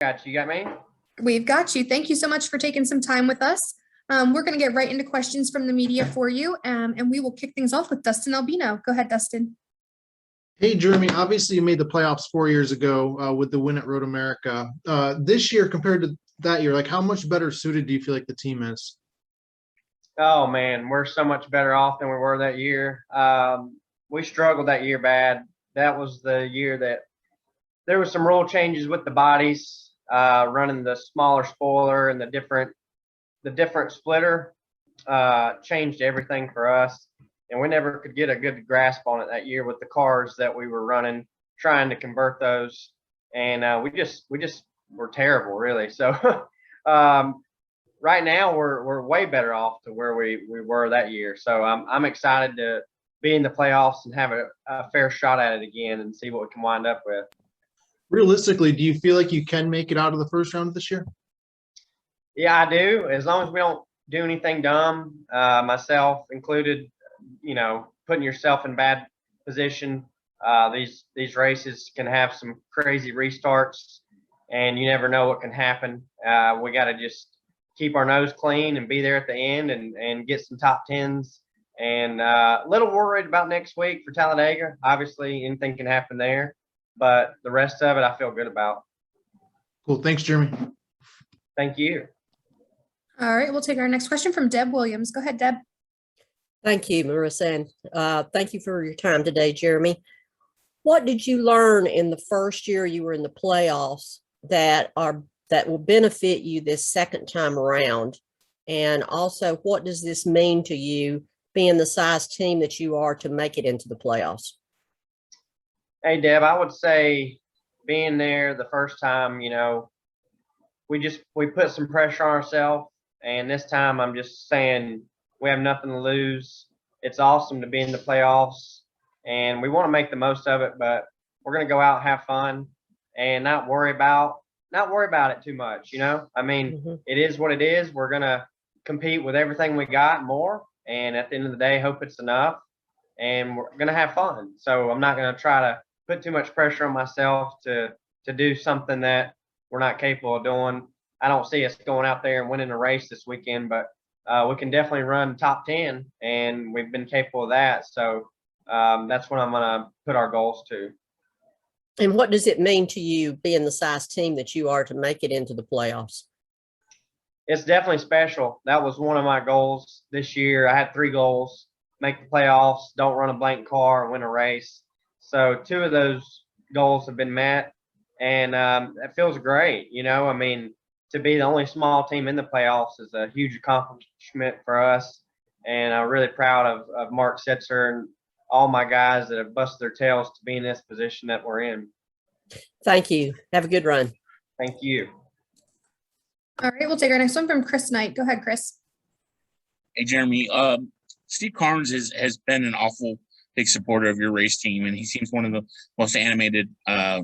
Got you. You got me? We've got you. Thank you so much for taking some time with us. We're going to get right into questions from the media for you, and we will kick things off with Dustin Albino. Go ahead, Dustin. Hey, Jeremy, obviously you made the playoffs 4 years ago with the win at Road America. This year compared to that year, like how much better suited do you feel like the team is? Oh, man, we're so much better off than we were that year. We struggled that year bad. That was the year that there was some rule changes with the bodies, running the smaller spoiler and the different splitter changed everything for us. And we never could get a good grasp on it that year with the cars that we were running, trying to convert those. And we just were terrible, really. So right now we're way better off to where we were that year. So I'm excited to be in the playoffs and have a fair shot at it again and see what we can wind up with. Realistically, do you feel like you can make it out of the first round this year? Yeah, I do. As long as we don't do anything dumb, myself included, putting yourself in bad position. These races can have some crazy restarts, and you never know what can happen. We got to just keep our nose clean and be there at the end and get some top tens. And a little worried about next week for Talladega. Obviously, anything can happen there, but the rest of it I feel good about. Cool. Thanks, Jeremy. Thank you. All right, we'll take our next question from Deb Williams. Go ahead, Deb. Thank you, Marissa, and thank you for your time today, Jeremy. What did you learn in the first year you were in the playoffs that will benefit you this second time around? And also, what does this mean to you being the size team that you are to make it into the playoffs? Hey, Deb, I would say being there the first time, we put some pressure on ourselves. And this time I'm just saying we have nothing to lose. It's awesome to be in the playoffs, and we want to make the most of it, but we're going to go out and have fun and not worry about it too much, It is what it is. We're going to compete with everything we got and more, and at the end of the day, hope it's enough, and we're going to have fun. So I'm not going to try to put too much pressure on myself to do something that we're not capable of doing. I don't see us going out there and winning a race this weekend, but we can definitely run top 10, and we've been capable of that. So that's what I'm going to put our goals to. And what does it mean to you being the size team that you are to make it into the playoffs? It's definitely special. That was one of my goals this year. I had 3 goals: make the playoffs, don't run a blank car, and win a race. So 2 of those goals have been met, and it feels great. To be the only small team in the playoffs is a huge accomplishment for us. And I'm really proud of Mark Setzer and all my guys that have busted their tails to be in this position that we're in. Thank you. Have a good run. Thank you. All right, we'll take our next one from Chris Knight. Go ahead, Chris. Hey, Jeremy. Steve Carnes has been an awful big supporter of your race team, and he seems one of the most animated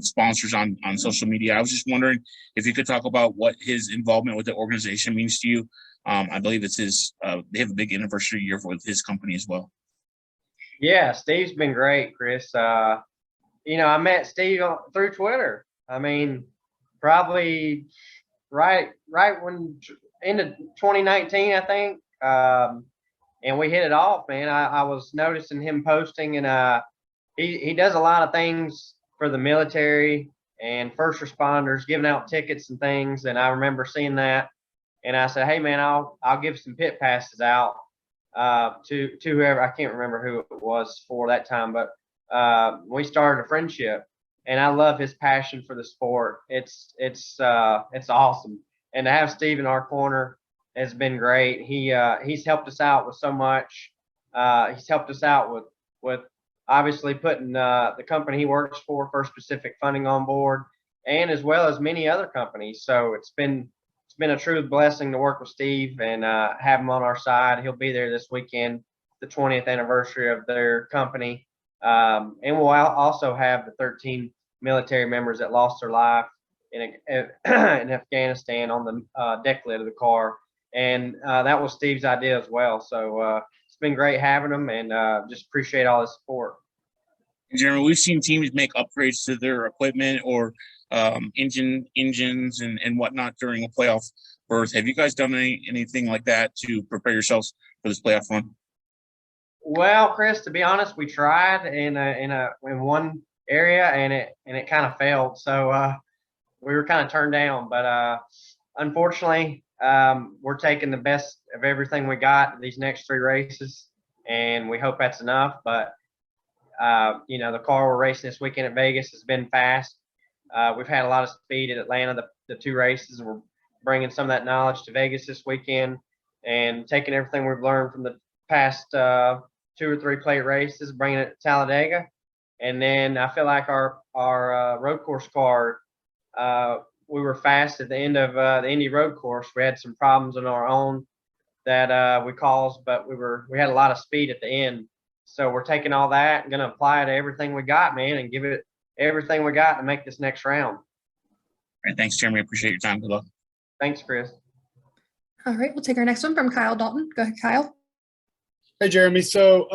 sponsors on social media. I was just wondering if you could talk about what his involvement with the organization means to you. I believe it's his they have a big anniversary year with his company as well. Yeah, Steve's been great, Chris. I met Steve through Twitter. Probably right when into 2019, I think. And we hit it off, man. I was noticing him posting, and he does a lot of things for the military and first responders, giving out tickets and things. And I remember seeing that, and I said, "Hey, man, I'll give some pit passes out to whoever." I can't remember who it was for that time, but we started a friendship, and I love his passion for the sport. It's awesome, and to have Steve in our corner has been great. He's helped us out with so much. He's helped us out with obviously putting the company he works for, First Pacific Funding, on board, and as well as many other companies. So it's been a true blessing to work with Steve and have him on our side. He'll be there this weekend, the 20th anniversary of their company, and we'll also have the 13 military members that lost their life in Afghanistan on the deck lid of the car. And that was Steve's idea as well. So it's been great having him, and just appreciate all his support. Jeremy, we've seen teams make upgrades to their equipment or engines and whatnot during a playoff berth. Have you guys done anything like that to prepare yourselves for this playoff run? Well, Chris, to be honest, we tried in one area and it kind of failed. So we were kind of turned down. But unfortunately, we're taking the best of everything we got these next 3 races, and we hope that's enough. But the car we're racing this weekend at Vegas has been fast. We've had a lot of speed at Atlanta, the 2 races, and we're bringing some of that knowledge to Vegas this weekend and taking everything we've learned from the past 2 or 3 plate races, bringing it to Talladega. And then I feel like our road course car, we were fast at the end of the Indy road course. We had some problems on our own that we caused, but we had a lot of speed at the end. So we're taking all that and going to apply it to everything we got, man, and give it everything we got to make this next round. All right, thanks, Jeremy. Appreciate your time. Good luck. Thanks, Chris. All right, we'll take our next one from Kyle Dalton. Go ahead, Kyle. Hey, Jeremy. So,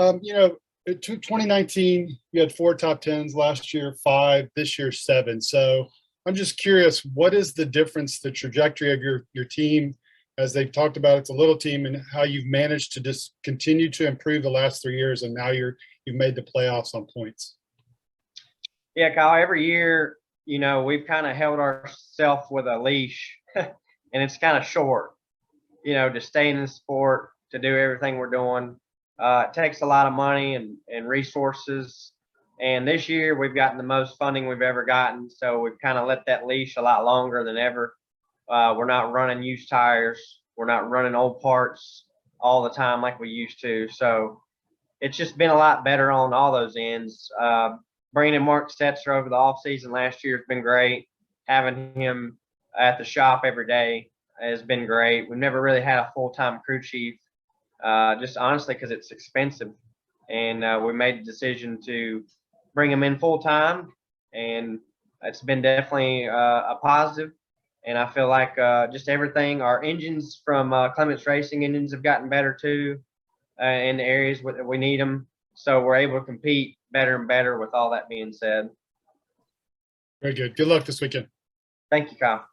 2019, you had 4 top 10s, last year 5, this year 7. So I'm just curious, what is the difference, the trajectory of your team, as they've talked about, it's a little team, and how you've managed to just continue to improve the last 3 years, and now you've made the playoffs on points? Yeah, Kyle, every year, we've kind of held ourselves with a leash and it's kind of short, to stay in the sport, to do everything we're doing. It takes a lot of money and resources. And this year we've gotten the most funding we've ever gotten. So we've kind of let that leash a lot longer than ever. We're not running used tires. We're not running old parts all the time like we used to. So it's just been a lot better on all those ends. Bringing in Mark Setzer over the offseason last year has been great. Having him at the shop every day has been great. We've never really had a full-time crew chief, just honestly because it's expensive. And we made the decision to bring him in full-time, and it's been definitely a positive. And I feel like just everything, our engines from Clements Racing engines have gotten better too in the areas that we need them. So we're able to compete better and better with all that being said. Very good. Good luck this weekend. Thank you, Kyle.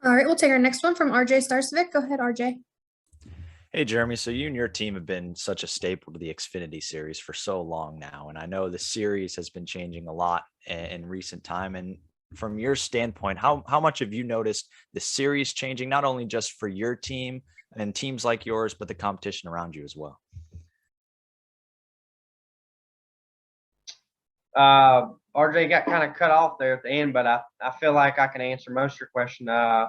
All right, we'll take our next one from RJ Starcevic. Go ahead, RJ. Hey, Jeremy. So you and your team have been such a staple to the Xfinity series for so long now. And I know the series has been changing a lot in recent time. And from your standpoint, how much have you noticed the series changing, not only just for your team and teams like yours, but the competition around you as well? RJ got kind of cut off there at the end, but I feel like I can answer most of your question. I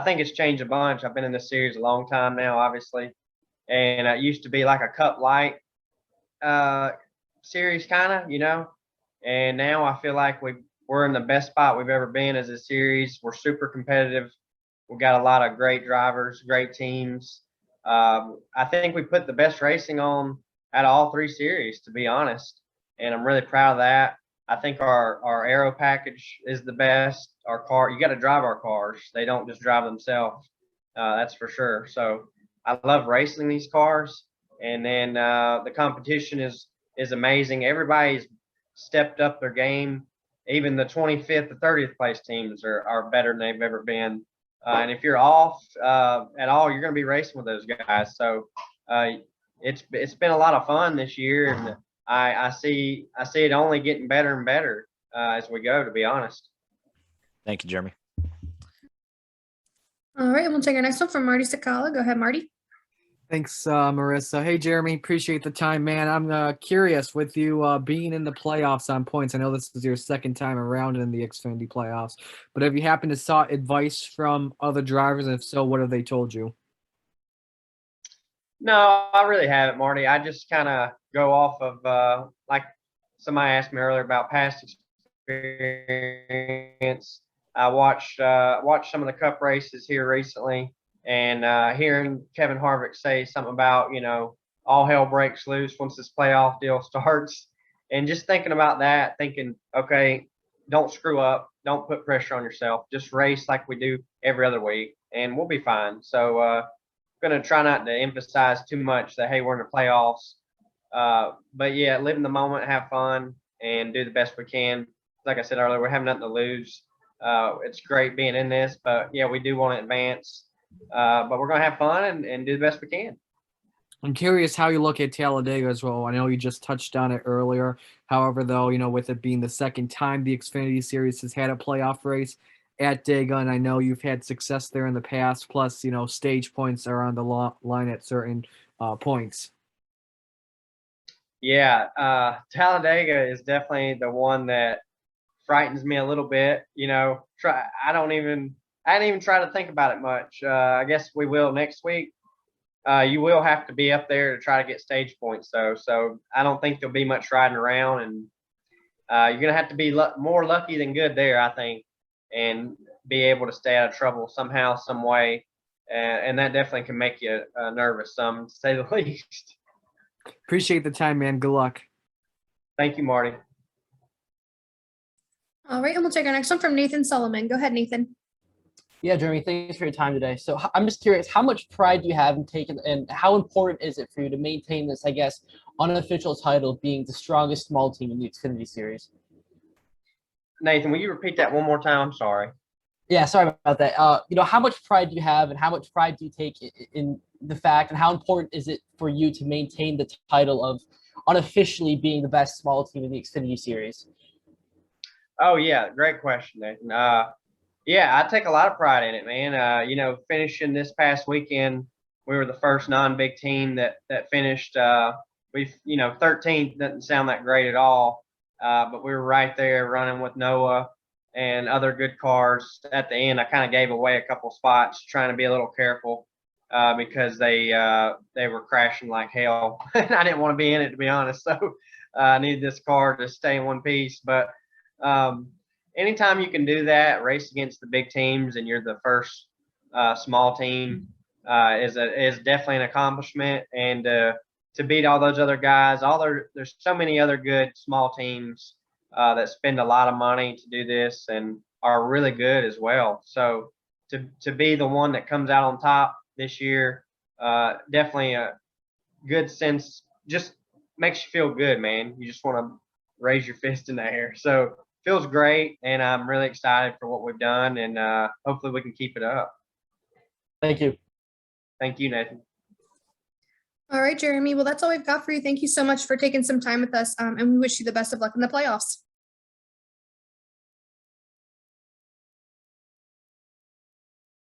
think it's changed a bunch. I've been in this series a long time now, obviously, and it used to be like a Cup Light series, kind of, and now I feel like we're in the best spot we've ever been as a series. We're super competitive. We've got a lot of great drivers, great teams. I think we put the best racing on out of all 3 series, to be honest, and I'm really proud of that. I think our aero package is the best. Our car, you got to drive our cars. They don't just drive themselves. That's for sure. So I love racing these cars. And then the competition is amazing. Everybody's stepped up their game. Even the 25th to 30th place teams are better than they've ever been. And if you're off at all, you're going to be racing with those guys. So it's been a lot of fun this year, and I see it only getting better and better as we go, to be honest. Thank you, Jeremy. All right, we'll take our next one from Marty Sakala. Go ahead, Marty. Thanks, Marissa. Hey, Jeremy, appreciate the time, man. I'm curious with you being in the playoffs on points. I know this is your second time around in the Xfinity playoffs, but have you happened to sought advice from other drivers? And if so, what have they told you? No, I really haven't, Marty. I just kind of go off of like somebody asked me earlier about past experience. I watched some of the Cup races here recently, and hearing Kevin Harvick say something about all hell breaks loose once this playoff deal starts, and just thinking about that, thinking, okay, don't screw up, don't put pressure on yourself, just race like we do every other week, and we'll be fine. So going to try not to emphasize too much that, hey, we're in the playoffs. But yeah, live in the moment, have fun, and do the best we can. Like I said earlier, we have nothing to lose. It's great being in this, but yeah, we do want to advance. But we're going to have fun and do the best we can. I'm curious how you look at Talladega as well. I know you just touched on it earlier. However, though, with it being the second time the Xfinity Series has had a playoff race at Dega, and I know you've had success there in the past. Plus, stage points are on the line at certain points. Yeah, Talladega is definitely the one that frightens me a little bit. I didn't even try to think about it much. I guess we will next week. You will have to be up there to try to get stage points, though. So I don't think there'll be much riding around, and you're gonna have to be more lucky than good there, I think, and be able to stay out of trouble somehow, some way, and that definitely can make you nervous, to say the least. Appreciate the time, man. Good luck. Thank you, Marty. All right, and we'll take our next one from Nathan Solomon. Go ahead, Nathan. Yeah, Jeremy, thanks for your time today. So I'm just curious, how much pride do you have in taking, and how important is it for you to maintain this, I guess, unofficial title of being the strongest small team in the Xfinity Series? Nathan, will you repeat that one more time? I'm sorry. Yeah, sorry about that. How much pride do you have, and how much pride do you take in the fact, and how important is it for you to maintain the title of unofficially being the best small team in the Xfinity Series? Oh yeah, great question, Nathan. Yeah, I take a lot of pride in it, man. Finishing this past weekend, we were the first non-big team that finished. 13th doesn't sound that great at all, but we were right there running with Noah and other good cars. At the end, I kind of gave away a couple spots, trying to be a little careful because they were crashing like hell, and I didn't want to be in it, to be honest. So I needed this car to stay in one piece, but. Anytime you can do that, race against the big teams, and you're the first small team, is definitely an accomplishment. And to beat all those other guys, there's so many other good small teams that spend a lot of money to do this and are really good as well. So to be the one that comes out on top this year, definitely a good sense. Just makes you feel good, man. You just want to raise your fist in the air. So. Feels great, and I'm really excited for what we've done, and hopefully we can keep it up. Thank you. Thank you, Nathan. All right, Jeremy. Well, that's all we've got for you. Thank you so much for taking some time with us, and we wish you the best of luck in the playoffs.